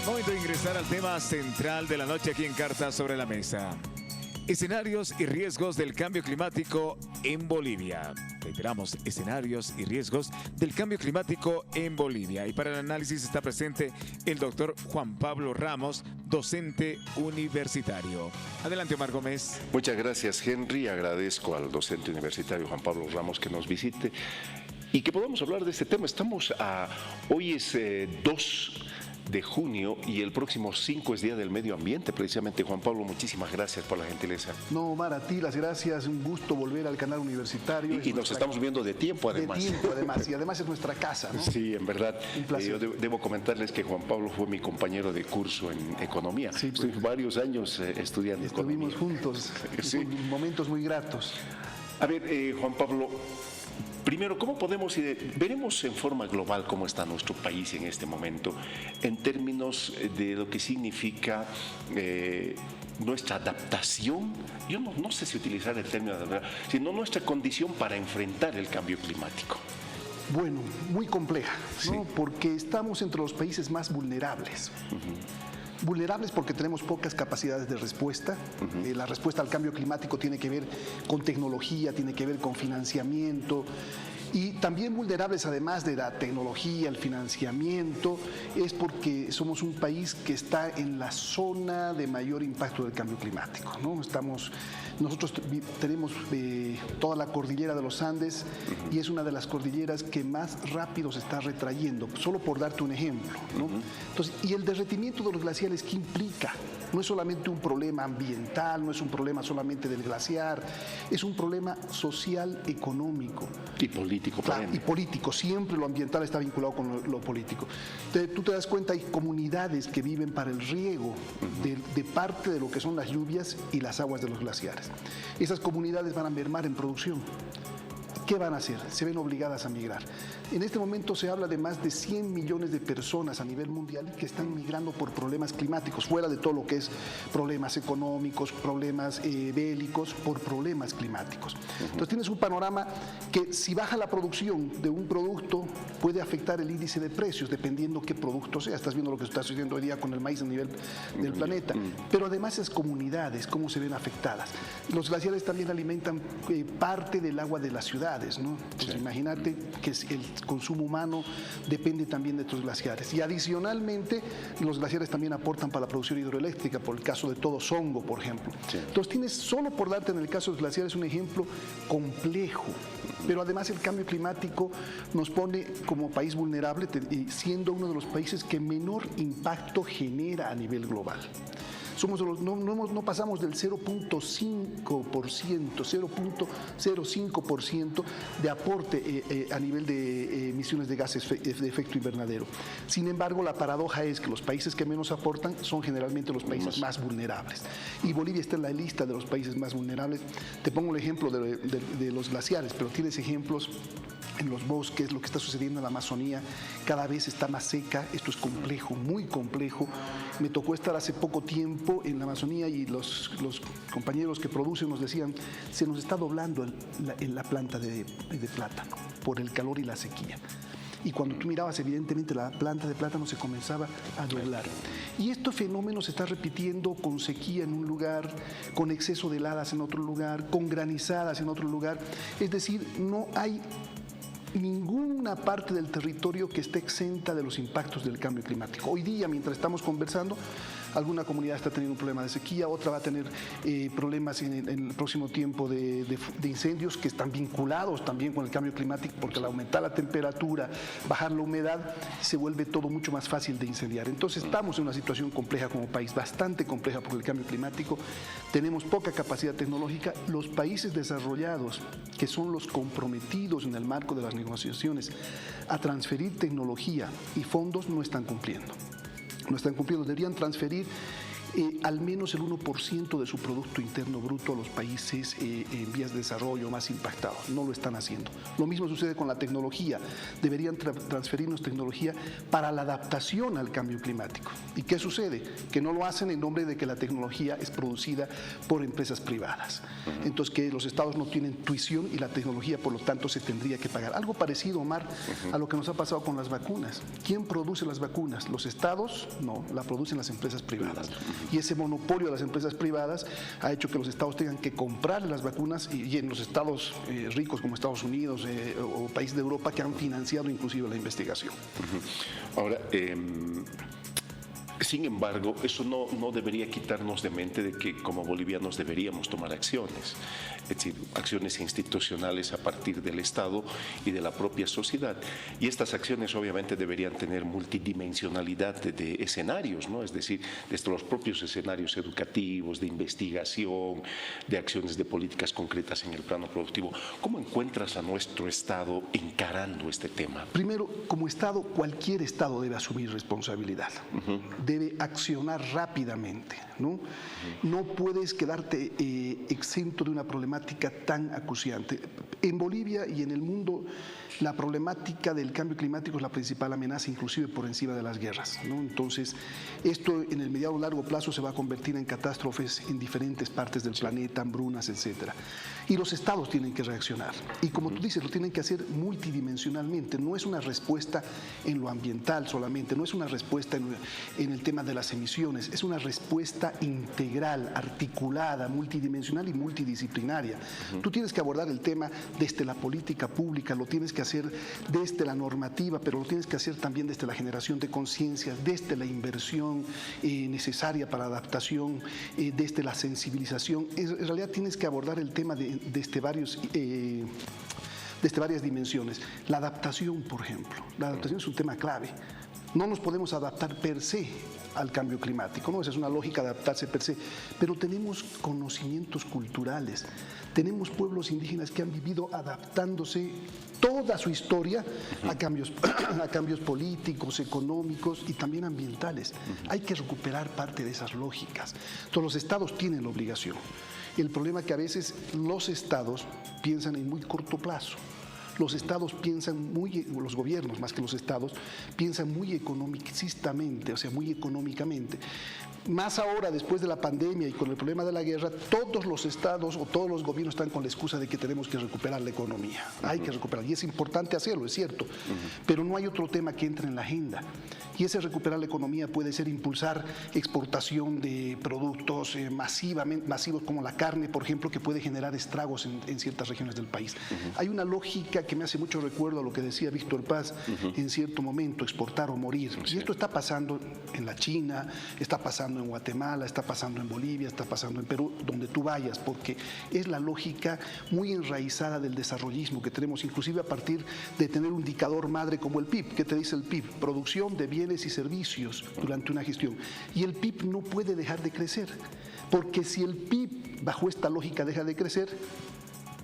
Momento de ingresar al tema central de la noche aquí en Cartas sobre la Mesa. Escenarios y riesgos del cambio climático en Bolivia. Reiteramos, escenarios y riesgos del cambio climático en Bolivia. Y para el análisis está presente el doctor Juan Pablo Ramos, docente universitario. Adelante, Omar Gómez. Muchas gracias, Henry. Agradezco al docente universitario Juan Pablo Ramos que nos visite y que podamos hablar de este tema. Hoy es 2 de junio y el próximo 5 es Día del Medio Ambiente, precisamente. Juan Pablo, muchísimas gracias por la gentileza. No, Omar, a ti las gracias, un gusto volver al canal universitario. Y nos estamos viendo de tiempo, además. De tiempo, además, y además es nuestra casa, ¿no? Sí, en verdad. Un placer. Yo debo comentarles que Juan Pablo fue mi compañero de curso en economía. Sí, pues, estuve varios años estudiando economía. Estuvimos juntos, Sí. momentos muy gratos. A ver, Juan Pablo, primero, ¿cómo podemos ir? Veremos en forma global cómo está nuestro país en este momento, en términos de lo que significa nuestra adaptación. Yo no sé si utilizar el término adaptación, sino nuestra condición para enfrentar el cambio climático. Bueno, muy compleja, ¿no? Sí. Porque estamos entre los países más vulnerables. Vulnerables porque tenemos pocas capacidades de respuesta. La respuesta al cambio climático tiene que ver con tecnología, tiene que ver con financiamiento. Y también vulnerables, además de la tecnología, el financiamiento, es porque somos un país que está en la zona de mayor impacto del cambio climático, ¿no? Nosotros tenemos toda la cordillera de los Andes y es una de las cordilleras que más rápido se está retrayendo, solo por darte un ejemplo, ¿no? Entonces, y el derretimiento de los glaciares, ¿qué implica? No es solamente un problema ambiental, no es un problema solamente del glaciar, es un problema social, económico. Y político, Claro, también. y político, siempre lo ambiental está vinculado con lo político. Tú te das cuenta, hay comunidades que viven para el riego de parte de lo que son las lluvias y las aguas de los glaciares. Esas comunidades van a mermar en producción. ¿Qué van a hacer? Se ven obligadas a migrar. En este momento se habla de más de 100 millones de personas a nivel mundial que están migrando por problemas climáticos, fuera de todo lo que es problemas económicos, problemas bélicos, por problemas climáticos. Entonces tienes un panorama que si baja la producción de un producto puede afectar el índice de precios, dependiendo qué producto sea. Estás viendo lo que está sucediendo hoy día con el maíz a nivel del planeta. Pero además esas comunidades, cómo se ven afectadas. Los glaciares también alimentan parte del agua de las ciudades, ¿no? Pues sí. Imagínate que el consumo humano depende también de estos glaciares. Y adicionalmente, los glaciares también aportan para la producción hidroeléctrica, por el caso de Todo Songo, por ejemplo. Sí. Entonces tienes, solo por darte en el caso de los glaciares, un ejemplo complejo. Pero además el cambio climático nos pone como país vulnerable, siendo uno de los países que menor impacto genera a nivel global. No pasamos del 0.5%, 0.05% de aporte a nivel de emisiones de gases de efecto invernadero. Sin embargo, la paradoja es que los países que menos aportan son generalmente los países más vulnerables. Y Bolivia está en la lista de los países más vulnerables. Te pongo el ejemplo de los glaciares, pero tienes ejemplos en los bosques, lo que está sucediendo en la Amazonía, cada vez está más seca. Esto es complejo, muy complejo. Me tocó estar hace poco tiempo en la Amazonía y los compañeros que producen nos decían, se nos está doblando la planta de plátano por el calor y la sequía. Y cuando tú mirabas, evidentemente la planta de plátano se comenzaba a doblar. Y este fenómeno se está repitiendo con sequía en un lugar, con exceso de heladas en otro lugar, con granizadas en otro lugar. Es decir, no hay ninguna parte del territorio que esté exenta de los impactos del cambio climático. Hoy día, mientras estamos conversando, alguna comunidad está teniendo un problema de sequía, otra va a tener problemas en el próximo tiempo de incendios que están vinculados también con el cambio climático, porque al aumentar la temperatura, bajar la humedad, se vuelve todo mucho más fácil de incendiar. Entonces estamos en una situación compleja como país, bastante compleja por el cambio climático, tenemos poca capacidad tecnológica. Los países desarrollados, que son los comprometidos en el marco de las negociaciones a transferir tecnología y fondos, no están cumpliendo. Deberían transferir al menos el 1% de su Producto Interno Bruto a los países en vías de desarrollo más impactados. No lo están haciendo. Lo mismo sucede con la tecnología. Deberían transferirnos tecnología para la adaptación al cambio climático. ¿Y qué sucede? Que no lo hacen en nombre de que la tecnología es producida por empresas privadas. Entonces, que los estados no tienen tuición y la tecnología, por lo tanto, se tendría que pagar. Algo parecido, Omar, a lo que nos ha pasado con las vacunas. ¿Quién produce las vacunas? ¿Los estados? No, la producen las empresas privadas. Y ese monopolio de las empresas privadas ha hecho que los estados tengan que comprar las vacunas y en los estados ricos como Estados Unidos o países de Europa que han financiado inclusive la investigación. Ahora, sin embargo, eso no debería quitarnos de mente de que como bolivianos deberíamos tomar acciones, es decir, acciones institucionales a partir del Estado y de la propia sociedad. Y estas acciones obviamente deberían tener multidimensionalidad de escenarios, ¿no? Es decir, desde los propios escenarios educativos, de investigación, de acciones de políticas concretas en el plano productivo. ¿Cómo encuentras a nuestro Estado encarando este tema? Primero, como Estado, cualquier Estado debe asumir responsabilidad. Debe accionar rápidamente, ¿no? No puedes quedarte exento de una problemática tan acuciante. En Bolivia y en el mundo, la problemática del cambio climático es la principal amenaza, inclusive por encima de las guerras, ¿no? Entonces, esto en el mediano o largo plazo se va a convertir en catástrofes en diferentes partes del planeta, hambrunas, etcétera. Y los estados tienen que reaccionar. Y como tú dices, lo tienen que hacer multidimensionalmente. No es una respuesta en lo ambiental solamente, no es una respuesta en el tema de las emisiones, es una respuesta integral, articulada, multidimensional y multidisciplinaria. Tú tienes que abordar el tema desde la política pública, lo tienes que hacer desde la normativa, pero lo tienes que hacer también desde la generación de conciencia, desde la inversión necesaria para adaptación, desde la sensibilización. En realidad tienes que abordar el tema desde varias dimensiones. La adaptación, por ejemplo. La adaptación es un tema clave. No nos podemos adaptar per se al cambio climático, ¿no? Esa es una lógica de adaptarse per se, pero tenemos conocimientos culturales, tenemos pueblos indígenas que han vivido adaptándose toda su historia a cambios políticos, económicos y también ambientales. Hay que recuperar parte de esas lógicas. Todos los estados tienen la obligación. El problema es que a veces los estados piensan en muy corto plazo. Los estados piensan los gobiernos más que los estados, piensan muy economicistamente, o sea, muy económicamente. Más ahora, después de la pandemia y con el problema de la guerra, todos los estados o todos los gobiernos están con la excusa de que tenemos que recuperar la economía. Hay que recuperar, y es importante hacerlo, es cierto, pero no hay otro tema que entre en la agenda. Y ese recuperar la economía puede ser impulsar exportación de productos masivos como la carne, por ejemplo, que puede generar estragos en ciertas regiones del país. Hay una lógica que me hace mucho recuerdo a lo que decía Víctor Paz en cierto momento, exportar o morir. Y esto está pasando en la China, está pasando en Guatemala, está pasando en Bolivia, está pasando en Perú, donde tú vayas, porque es la lógica muy enraizada del desarrollismo que tenemos, inclusive a partir de tener un indicador madre como el PIB. ¿Qué te dice el PIB? Producción de bienes y servicios durante una gestión. Y el PIB no puede dejar de crecer, porque si el PIB bajo esta lógica deja de crecer,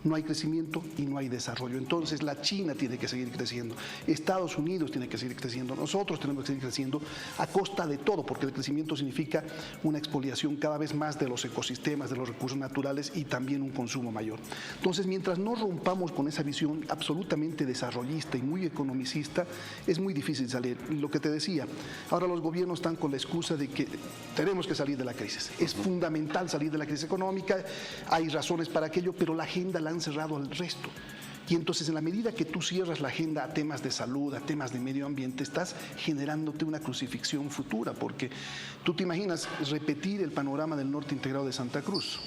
no hay crecimiento y no hay desarrollo. Entonces la China tiene que seguir creciendo, Estados Unidos tiene que seguir creciendo, nosotros tenemos que seguir creciendo a costa de todo, porque el crecimiento significa una expoliación cada vez más de los ecosistemas, de los recursos naturales y también un consumo mayor. Entonces, mientras no rompamos con esa visión absolutamente desarrollista y muy economicista, es muy difícil salir. Lo que te decía, ahora los gobiernos están con la excusa de que tenemos que salir de la crisis. Es fundamental salir de la crisis económica, hay razones para aquello, pero la agenda la han cerrado al resto. Y entonces, en la medida que tú cierras la agenda a temas de salud, a temas de medio ambiente, estás generándote una crucifixión futura, porque tú te imaginas repetir el panorama del norte integrado de Santa Cruz.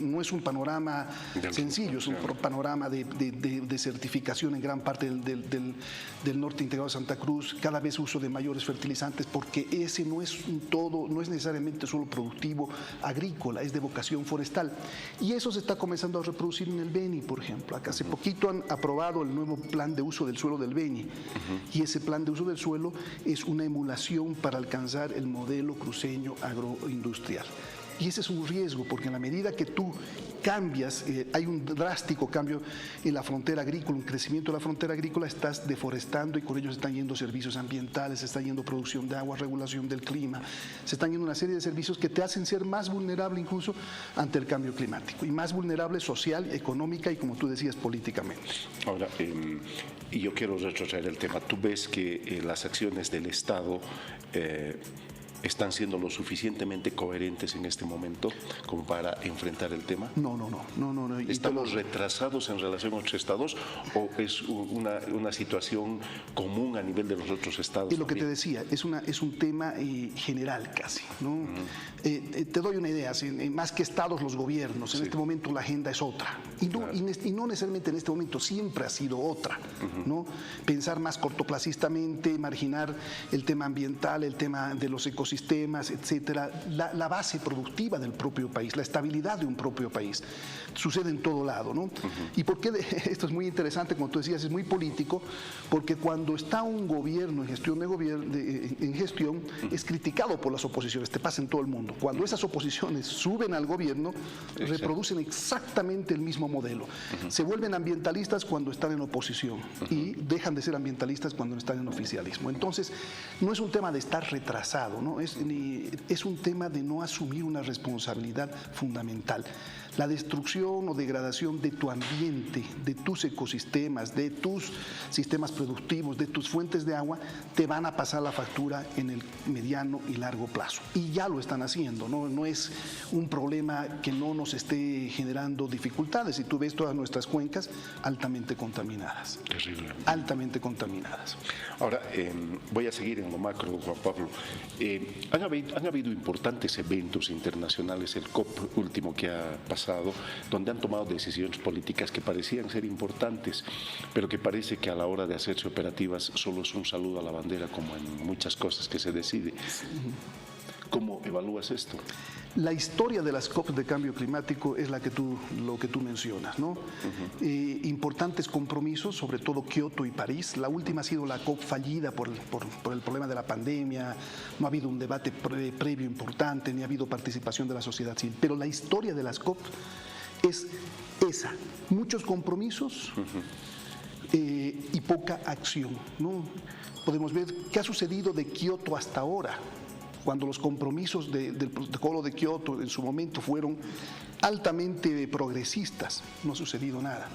No es un panorama sencillo, es un panorama de certificación en gran parte del norte integrado de Santa Cruz, cada vez uso de mayores fertilizantes, porque ese no es no es necesariamente solo productivo agrícola, es de vocación forestal. Y eso se está comenzando a reproducir en el Beni, por ejemplo. Acá hace poquito han aprobado el nuevo plan de uso del suelo del Beni, y ese plan de uso del suelo es una emulación para alcanzar el modelo cruceño agroindustrial. Y ese es un riesgo, porque en la medida que tú cambias, hay un drástico cambio en la frontera agrícola, un crecimiento de la frontera agrícola, estás deforestando y con ellos están yendo servicios ambientales, se está yendo producción de agua, regulación del clima, se están yendo una serie de servicios que te hacen ser más vulnerable incluso ante el cambio climático y más vulnerable social, económica y, como tú decías, políticamente. Ahora, y yo quiero retrotraer el tema. ¿Tú ves que las acciones del Estado están siendo lo suficientemente coherentes en este momento como para enfrentar el tema? No. ¿Estamos retrasados en relación a otros estados o es una situación común a nivel de los otros estados? Es lo que te decía, es un tema general casi, ¿no? Te doy una idea, más que estados, los gobiernos, en este momento la agenda es otra. Y no necesariamente en este momento, siempre ha sido otra, ¿no? Pensar más cortoplacistamente, marginar el tema ambiental, el tema de los ecosistemas, etcétera, la base productiva del propio país, la estabilidad de un propio país. Sucede en todo lado, ¿no? ¿Y por qué? Esto es muy interesante, como tú decías, es muy político, porque cuando está un gobierno en gestión, es criticado por las oposiciones, te pasa en todo el mundo. Cuando esas oposiciones suben al gobierno, reproducen exactamente el mismo modelo. Se vuelven ambientalistas cuando están en oposición y dejan de ser ambientalistas cuando están en oficialismo. Entonces, no es un tema de estar retrasado, ¿no? Es un tema de no asumir una responsabilidad fundamental. La destrucción o degradación de tu ambiente, de tus ecosistemas, de tus sistemas productivos, de tus fuentes de agua, te van a pasar la factura en el mediano y largo plazo. Y ya lo están haciendo, ¿no? No es un problema que no nos esté generando dificultades. Si tú ves todas nuestras cuencas altamente contaminadas. Terrible. Altamente contaminadas. Ahora, voy a seguir en lo macro, Juan Pablo. Han habido importantes eventos internacionales, el COP último que ha pasado, donde han tomado decisiones políticas que parecían ser importantes, pero que parece que a la hora de hacerse operativas solo es un saludo a la bandera, como en muchas cosas que se decide. ¿Cómo evalúas esto? La historia de las COP de cambio climático es lo que tú mencionas, ¿no? Importantes compromisos, sobre todo Kioto y París. La última ha sido la COP fallida por el problema de la pandemia. No ha habido un debate previo importante, ni ha habido participación de la sociedad civil. Pero la historia de las COP es esa. Muchos compromisos y poca acción, ¿no? Podemos ver qué ha sucedido de Kioto hasta ahora, cuando los compromisos del protocolo de Kioto en su momento fueron altamente progresistas. No ha sucedido nada.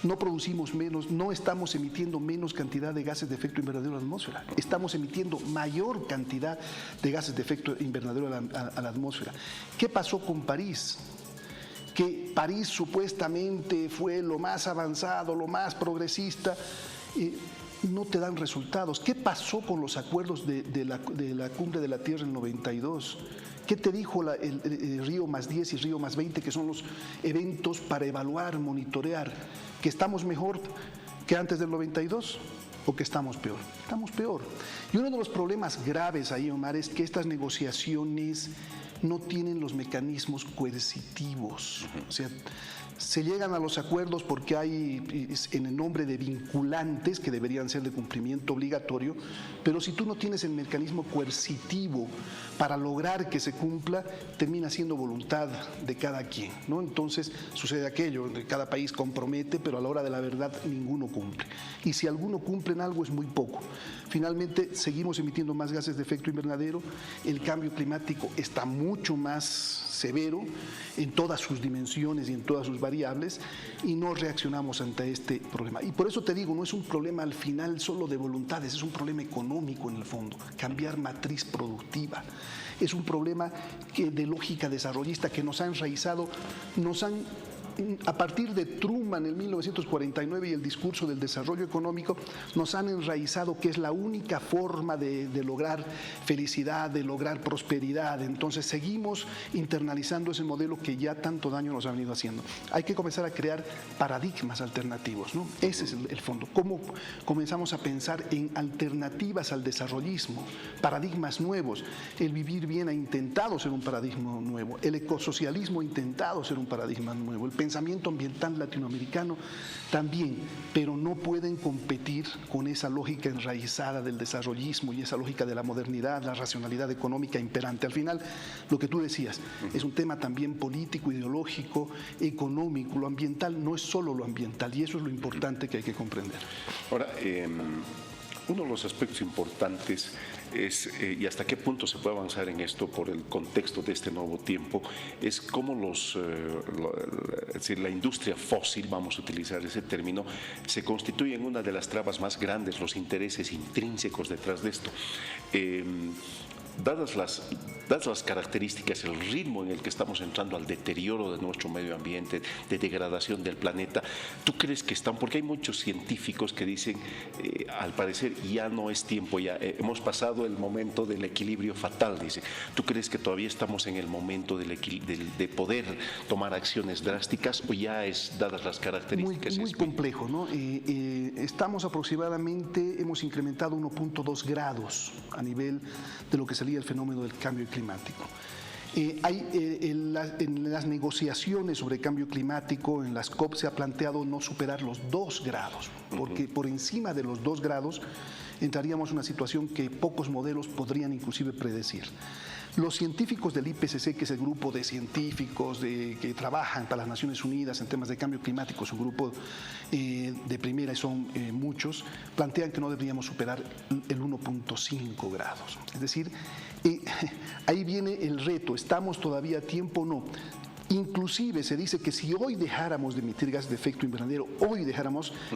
No producimos menos, no estamos emitiendo menos cantidad de gases de efecto invernadero a la atmósfera. Estamos emitiendo mayor cantidad de gases de efecto invernadero a la atmósfera. ¿Qué pasó con París? Que París supuestamente fue lo más avanzado, lo más progresista. No te dan resultados. ¿Qué pasó con los acuerdos de la Cumbre de la Tierra en 92? ¿Qué te dijo el Río +10 y Río +20, que son los eventos para evaluar, monitorear? ¿Que estamos mejor que antes del 92 o que estamos peor? Estamos peor. Y uno de los problemas graves ahí, Omar, es que estas negociaciones no tienen los mecanismos coercitivos. O sea, se llegan a los acuerdos porque hay en el nombre de vinculantes que deberían ser de cumplimiento obligatorio, pero si tú no tienes el mecanismo coercitivo para lograr que se cumpla, termina siendo voluntad de cada quien, ¿no? Entonces sucede aquello, cada país compromete, pero a la hora de la verdad ninguno cumple. Y si alguno cumple en algo es muy poco. Finalmente seguimos emitiendo más gases de efecto invernadero, el cambio climático está mucho más severo en todas sus dimensiones y en todas sus variables y no reaccionamos ante este problema. Y por eso te digo, no es un problema al final solo de voluntades, es un problema económico en el fondo, cambiar matriz productiva. Es un problema de lógica desarrollista que nos ha enraizado, a partir de Truman en 1949 y el discurso del desarrollo económico, nos han enraizado que es la única forma de lograr felicidad, de lograr prosperidad. Entonces seguimos internalizando ese modelo que ya tanto daño nos ha venido haciendo. Hay que comenzar a crear paradigmas alternativos, ¿no? Ese es el fondo. ¿Cómo comenzamos a pensar en alternativas al desarrollismo? Paradigmas nuevos. El vivir bien ha intentado ser un paradigma nuevo. El ecosocialismo ha intentado ser un paradigma nuevo. El pensamiento ambiental latinoamericano también, pero no pueden competir con esa lógica enraizada del desarrollismo y esa lógica de la modernidad, la racionalidad económica imperante. Al final, lo que tú decías, es un tema también político, ideológico, económico. Lo ambiental no es solo lo ambiental, y eso es lo importante que hay que comprender. Ahora, uno de los aspectos importantes es, y hasta qué punto se puede avanzar en esto por el contexto de este nuevo tiempo, es cómo es decir, la industria fósil, vamos a utilizar ese término, se constituye en una de las trabas más grandes, los intereses intrínsecos detrás de esto. Dadas las características, el ritmo en el que estamos entrando al deterioro de nuestro medio ambiente, de degradación del planeta, ¿tú crees que están? Porque hay muchos científicos que dicen, al parecer ya no es tiempo, ya hemos pasado el momento del equilibrio fatal, dice. ¿Tú crees que todavía estamos en el momento de poder tomar acciones drásticas o ya es, dadas las características? Muy complejo, ¿no? Estamos aproximadamente, hemos incrementado 1.2 grados a nivel de lo que sería el fenómeno del cambio climático. En las negociaciones sobre cambio climático, en las COP, se ha planteado no superar los 2 grados, porque por encima de los 2 grados entraríamos en una situación que pocos modelos podrían inclusive predecir. Los científicos del IPCC, que es el grupo de científicos que trabajan para las Naciones Unidas en temas de cambio climático, es un grupo de primera y son muchos, plantean que no deberíamos superar el 1.5 grados. Es decir, ahí viene el reto, ¿estamos todavía a tiempo o no? Inclusive se dice que si hoy dejáramos de emitir gases de efecto invernadero,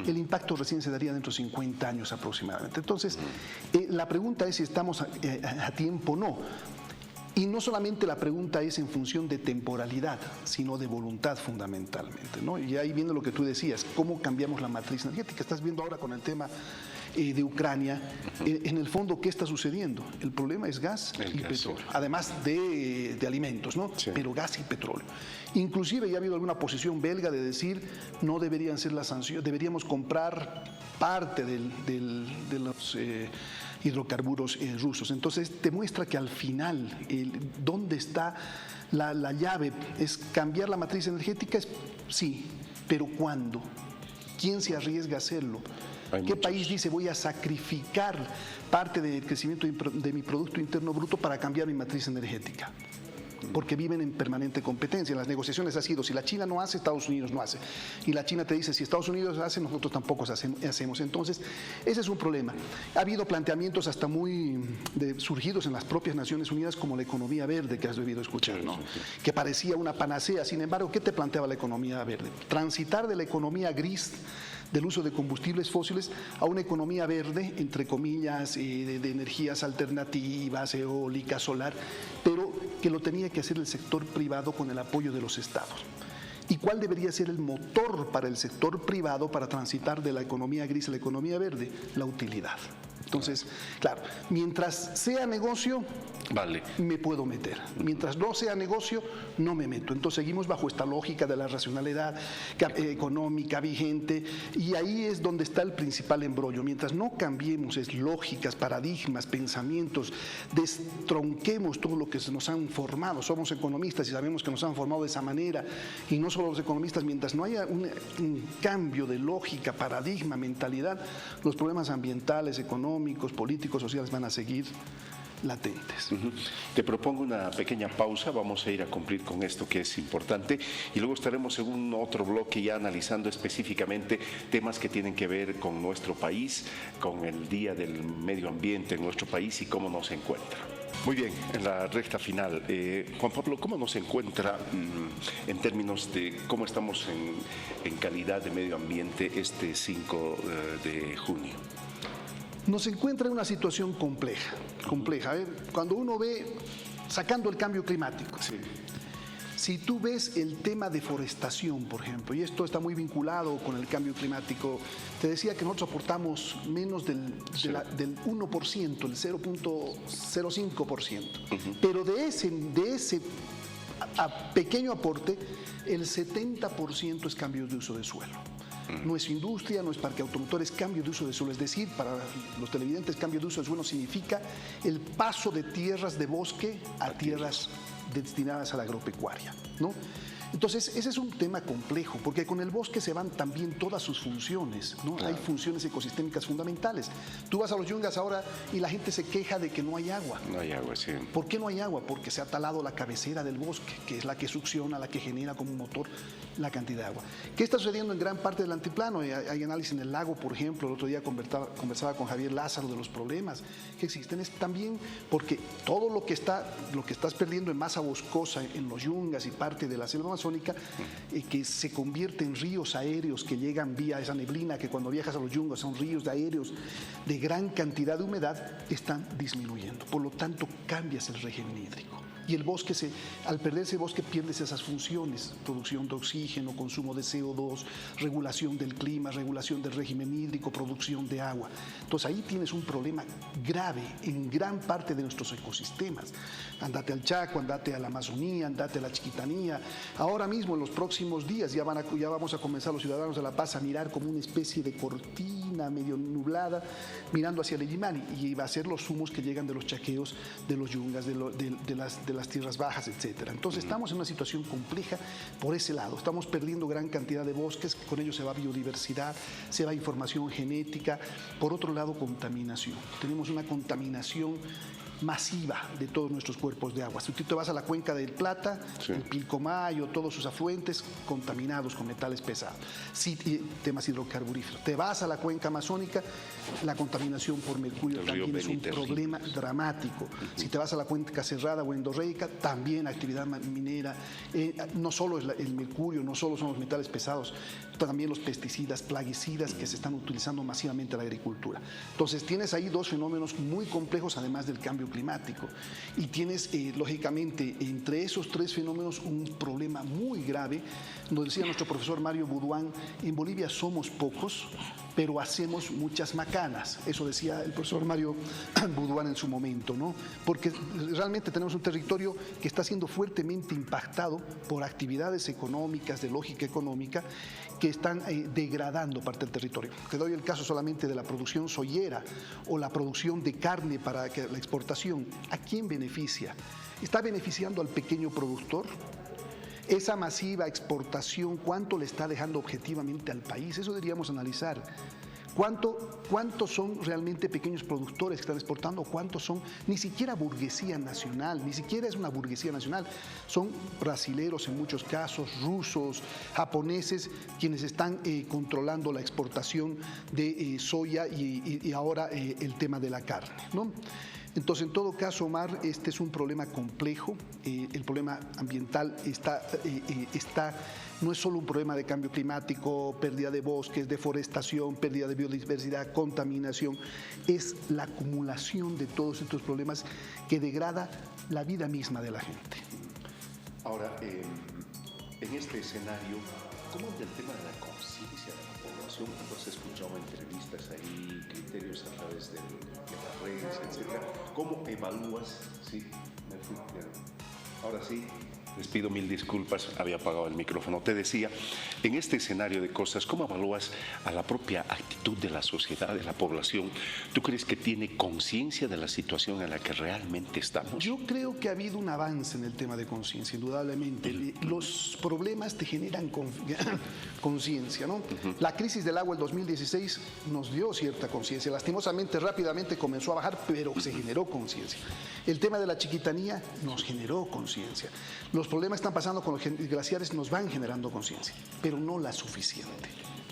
el impacto recién se daría dentro de 50 años aproximadamente. Entonces, la pregunta es si estamos a tiempo o no. Y no solamente la pregunta es en función de temporalidad, sino de voluntad fundamentalmente, ¿no? Y ahí viendo lo que tú decías, cómo cambiamos la matriz energética. Estás viendo ahora con el tema de Ucrania, en el fondo, ¿qué está sucediendo? El problema es gas y petróleo, además de alimentos, ¿no? Sí. Pero gas y petróleo. Inclusive ya ha habido alguna posición belga de decir no deberían ser las sanciones, deberíamos comprar parte de los hidrocarburos rusos. Entonces te muestra que al final, ¿dónde está la llave? ¿Es cambiar la matriz energética? Sí, pero ¿cuándo? ¿Quién se arriesga a hacerlo? ¿Qué país dice voy a sacrificar parte del crecimiento de mi Producto Interno Bruto para cambiar mi matriz energética? Porque viven en permanente competencia. En las negociaciones ha sido, si la China no hace, Estados Unidos no hace. Y la China te dice, si Estados Unidos hace, nosotros tampoco hacemos. Entonces, ese es un problema. Ha habido planteamientos hasta muy surgidos en las propias Naciones Unidas, como la economía verde, que has debido escuchar, ¿no? Que parecía una panacea. Sin embargo, ¿qué te planteaba la economía verde? Transitar de la economía gris, del uso de combustibles fósiles, a una economía verde, entre comillas, de energías alternativas, eólica, solar, pero que lo tenía que hacer el sector privado con el apoyo de los estados. ¿Y cuál debería ser el motor para el sector privado para transitar de la economía gris a la economía verde? La utilidad. Entonces, claro, mientras sea negocio, vale, me puedo meter. Mientras no sea negocio, no me meto. Entonces seguimos bajo esta lógica de la racionalidad económica vigente, y ahí es donde está el principal embrollo. Mientras no cambiemos lógicas, paradigmas, pensamientos, destronquemos todo lo que nos han formado. Somos economistas y sabemos que nos han formado de esa manera, y no solo los economistas. Mientras no haya un cambio de lógica, paradigma, mentalidad, los problemas ambientales, económicos, políticos, sociales van a seguir latentes. Te propongo una pequeña pausa, vamos a ir a cumplir con esto que es importante, y luego estaremos en un otro bloque ya analizando específicamente temas que tienen que ver con nuestro país, con el Día del Medio Ambiente en nuestro país y cómo nos encuentra. Muy bien, en la recta final, Juan Pablo, ¿cómo nos encuentra en términos de cómo estamos en calidad de medio ambiente este 5 de junio? Nos encuentra en una situación compleja. Cuando uno ve, sacando el cambio climático, sí, si tú ves el tema deforestación, por ejemplo, y esto está muy vinculado con el cambio climático, te decía que nosotros aportamos menos del 1%, el 0.05%, pero de ese pequeño aporte, el 70% es cambio de uso de suelo. No es industria, no es parque automotor, es cambio de uso de suelo. Es decir, para los televidentes, cambio de uso de suelo significa el paso de tierras de bosque a tierras destinadas a la agropecuaria, ¿no? Entonces, ese es un tema complejo, porque con el bosque se van también todas sus funciones, ¿no? Claro. Hay funciones ecosistémicas fundamentales. Tú vas a los yungas ahora y la gente se queja de que no hay agua. No hay agua, sí. ¿Por qué no hay agua? Porque se ha talado la cabecera del bosque, que es la que succiona, la que genera como motor la cantidad de agua. ¿Qué está sucediendo en gran parte del altiplano? Hay análisis en el lago, por ejemplo. El otro día conversaba con Javier Lázaro de los problemas que existen. Es también porque todo lo que estás perdiendo en masa boscosa en los yungas y parte de la selva amazónica, que se convierte en ríos aéreos que llegan vía esa neblina, que cuando viajas a los yungas son ríos aéreos de gran cantidad de humedad, están disminuyendo. Por lo tanto, cambias el régimen hídrico. Y el bosque, al perderse el bosque, pierdes esas funciones: producción de oxígeno, consumo de CO2, regulación del clima, regulación del régimen hídrico, producción de agua. Entonces ahí tienes un problema grave en gran parte de nuestros ecosistemas. Andate al Chaco, andate a la Amazonía, andate a la Chiquitanía. Ahora mismo, en los próximos días, ya vamos a comenzar los ciudadanos de La Paz a mirar como una especie de cortina medio nublada, mirando hacia el Illimani, y va a ser los humos que llegan de los chaqueos, de los yungas, de las tierras bajas, etcétera. Entonces estamos en una situación compleja por ese lado. Estamos perdiendo gran cantidad de bosques, con ello se va biodiversidad, se va información genética. Por otro lado, contaminación. Tenemos una contaminación masiva de todos nuestros cuerpos de agua. Si tú te vas a la cuenca del Plata, sí, el Pilcomayo, todos sus afluentes contaminados con metales pesados, sí, temas hidrocarburíferos. Te vas a la cuenca amazónica, la contaminación por mercurio también es un problema dramático. Si te vas a la cuenca cerrada o endorreica, también actividad minera, no solo es el mercurio, no solo son los metales pesados, también los pesticidas, plaguicidas que se están utilizando masivamente en la agricultura. Entonces tienes ahí dos fenómenos muy complejos, además del cambio climático, y tienes lógicamente entre esos tres fenómenos un problema muy grave. Nos decía nuestro profesor Mario Buduán: en Bolivia somos pocos, pero hacemos muchas macanas. Eso decía el profesor Mario Buduán en su momento, ¿no? Porque realmente tenemos un territorio que está siendo fuertemente impactado por actividades económicas, de lógica económica, que están degradando parte del territorio. Te doy el caso solamente de la producción soyera o la producción de carne para la exportación. ¿A quién beneficia? ¿Está beneficiando al pequeño productor? Esa masiva exportación, ¿cuánto le está dejando objetivamente al país? Eso deberíamos analizar. ¿Cuántos son realmente pequeños productores que están exportando? ¿Cuántos son ni siquiera burguesía nacional? Ni siquiera es una burguesía nacional. Son brasileros en muchos casos, rusos, japoneses, quienes están controlando la exportación de soya y ahora el tema de la carne, ¿no? Entonces, en todo caso, Omar, este es un problema complejo. El problema ambiental no es solo un problema de cambio climático, pérdida de bosques, deforestación, pérdida de biodiversidad, contaminación. Es la acumulación de todos estos problemas que degrada la vida misma de la gente. Ahora, en este escenario, ¿cómo es el tema de la conciencia de la población? Cuando has escuchado entrevistas ahí, criterios a través de las redes, etcétera, ¿cómo evalúas? Sí, me fui. Ahora sí, les pido mil disculpas, había apagado el micrófono. Te decía, en este escenario de cosas, ¿cómo evalúas a la propia actitud de la sociedad, de la población? ¿Tú crees que tiene conciencia de la situación en la que realmente estamos? Yo creo que ha habido un avance en el tema de conciencia, indudablemente. Los problemas te generan conciencia, ¿no? La crisis del agua del 2016 nos dio cierta conciencia. Lastimosamente, rápidamente comenzó a bajar, pero se generó conciencia. El tema de la Chiquitanía nos generó conciencia. Los problemas que están pasando con los glaciares nos van generando conciencia, pero no la suficiente.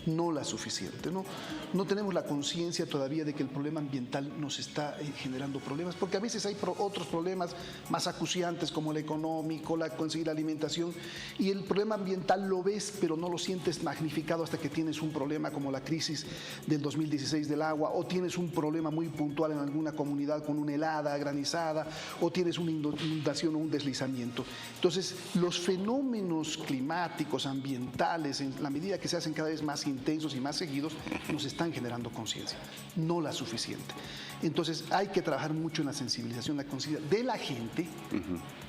No tenemos la conciencia todavía de que el problema ambiental nos está generando problemas, porque a veces hay otros problemas más acuciantes como el económico, conseguir alimentación, y el problema ambiental lo ves, pero no lo sientes magnificado hasta que tienes un problema como la crisis del 2016 del agua, o tienes un problema muy puntual en alguna comunidad con una helada, granizada, o tienes una inundación o un deslizamiento. Entonces, los fenómenos climáticos, ambientales, en la medida que se hacen cada vez más intensos y más seguidos, nos están generando conciencia, no la suficiente. Entonces hay que trabajar mucho en la sensibilización, la conciencia de la gente,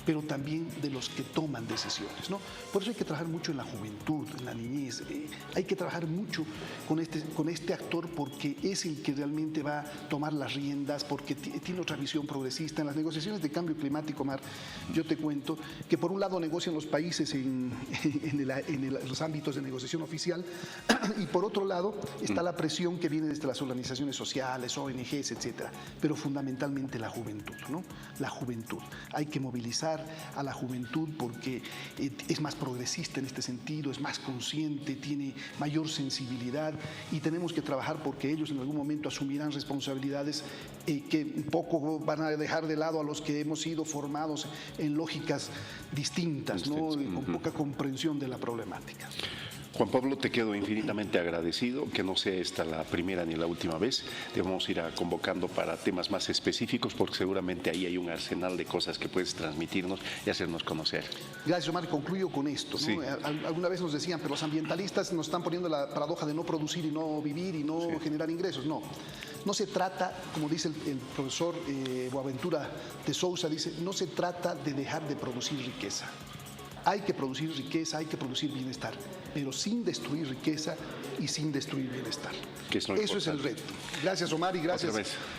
pero también de los que toman decisiones, ¿no? Por eso hay que trabajar mucho en la juventud, en la niñez. Hay que trabajar mucho con este actor porque es el que realmente va a tomar las riendas, porque tiene otra visión progresista. En las negociaciones de cambio climático, Mar, yo te cuento que por un lado negocian los países en los ámbitos de negociación oficial y por otro lado está la presión que viene desde las organizaciones sociales, ONGs, etcétera, pero fundamentalmente la juventud, ¿no? La juventud. Hay que movilizar a la juventud porque es más progresista en este sentido, es más consciente, tiene mayor sensibilidad y tenemos que trabajar porque ellos en algún momento asumirán responsabilidades que un poco van a dejar de lado a los que hemos sido formados en lógicas distintas, ¿no? Con poca comprensión de la problemática. Juan Pablo, te quedo infinitamente agradecido, que no sea esta la primera ni la última vez. Te vamos a ir convocando para temas más específicos porque seguramente ahí hay un arsenal de cosas que puedes transmitirnos y hacernos conocer. Gracias, Omar. Concluyo con esto, ¿no? Sí. Alguna vez nos decían, pero los ambientalistas nos están poniendo la paradoja de no producir y no vivir y no generar ingresos. No. No se trata, como dice el profesor Boaventura de Sousa, dice, no se trata de dejar de producir riqueza. Hay que producir riqueza, hay que producir bienestar, pero sin destruir riqueza y sin destruir bienestar. Eso es el reto. Gracias, Omar, y gracias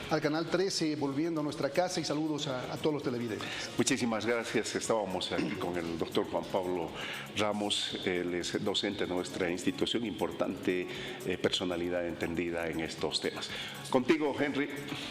al Canal 13, volviendo a nuestra casa, y saludos a todos los televidentes. Muchísimas gracias. Estábamos aquí con el doctor Juan Pablo Ramos, él es docente de nuestra institución, importante personalidad entendida en estos temas. Contigo, Henry.